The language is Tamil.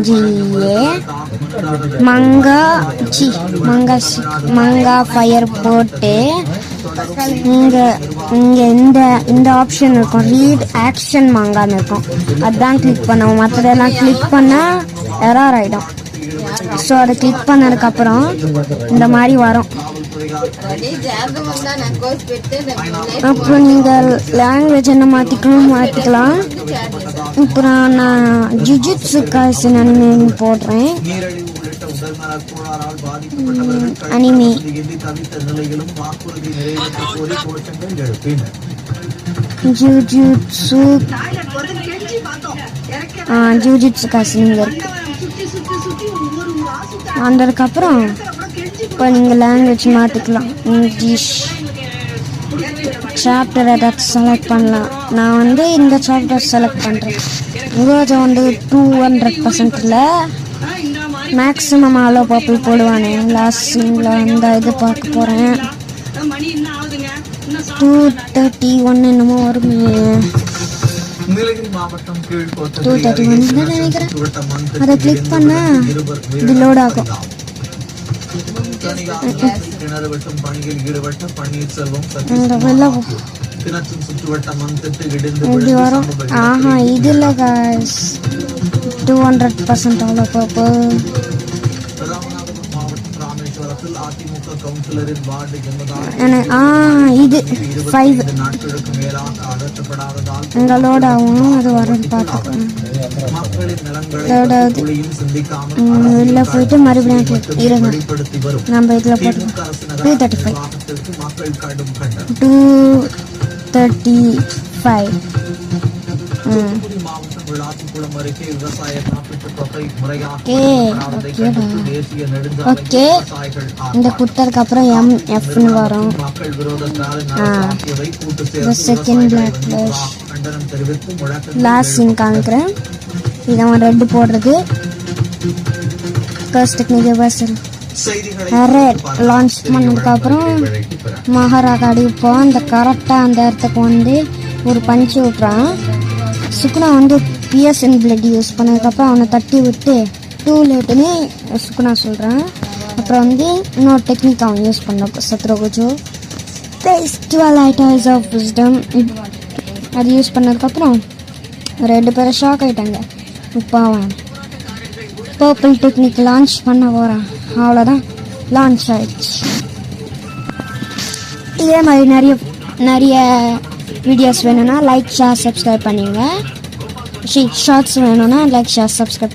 செஞ்சியே மங்கா ஃபயர் போட்டு இங்கே இந்த ஆப்ஷன் இருக்கும், ரீட் ஆக்ஷன் மங்கான்னு இருக்கும். அதுதான் கிளிக் பண்ணுவோம். மற்றதெல்லாம் கிளிக் பண்ணால் எரர் ஆகிடும். ஸோ அதை கிளிக் பண்ணதுக்கப்புறம் இந்த மாதிரி வரும். அப்புறம் நீங்கள் லாங்குவேஜ் என்ன மாற்றிக்கலாம். அப்புறம் நான் ஜுஜுட்சு காய்சன் அனிமே போடுறேன். அனிமே ஜுஜுட்சு காய்சன் இங்கே இருக்கு. வந்ததுக்கப்புறம் இப்போ நீங்கள் லாங்குவேஜ் மாற்றிக்கலாம். இங்கிலீஷ் சாப்டர் ஏதாச்சும் செலக்ட் பண்ணலாம். நான் இந்த சாப்டர் செலக்ட் பண்ணுறேன். இங்கிலீஷ் 200%ல் மேக்ஸிமம் ஆலோ பர்பிள் போடுவானே. லாஸ்ட் சீனில் இது பார்க்க போகிறேன். 231 என்னமோ வருமே. 231 தான் நினைக்கிறேன். அதை கிளிக் பண்ணால் இது லோட் ஆகும். வரும். இதுல 200% அவ்வளோ பர்பிள். இது 5 இங்கே லோட் ஆகும். அது வரும் பார்த்துக்கணும். லோட் ஆகுது. இதில் போயிட்டு மறுபடியும் இருங்க. நம்ம இதில் போட்டு 235 ஓகே. இந்த குட்டருக்கு அப்புறம் MFன்னு வரும். Second block flash last scene காமிக்கிறேன். இதான் ரெட் போடுறது. First technical person red launch பண்ணதுக்கப்புறம் மகாராஜா அடிப்போம். அந்த கரெக்டாக அந்த இடத்துக்கு ஒரு பஞ்சு விட்றான். சுக்குனா PSN பிளட் யூஸ் பண்ணதுக்கப்புறம் அவனை தட்டி விட்டு டூ லேட்டுன்னு சுக்குனா சொல்கிறான். அப்புறம் இன்னொரு டெக்னிக் அவன் யூஸ் பண்ண சத்ரோகுஜோ ஃபெஸ்டிவல் ஐட்டம்ஸ் ஆஃப் விஸ்டம். அது யூஸ் பண்ணதுக்கப்புறம் 2 பேரும் ஷாக் ஆகிட்டாங்க. இப்போ அவன் பர்பிள் டெக்னிக் லான்ச் பண்ண போகிறான். அவ்வளோதான், லான்ச் ஆயிடுச்சு. இதே மாதிரி நிறைய வீடியோஸ் வேணும்னா லைக் ஷேர் சப்ஸ்கிரைப் பண்ணிங்க. ஷார்ட்ஸ் வேணும்னா லைக் ஷேர் சப்ஸ்கிரைப்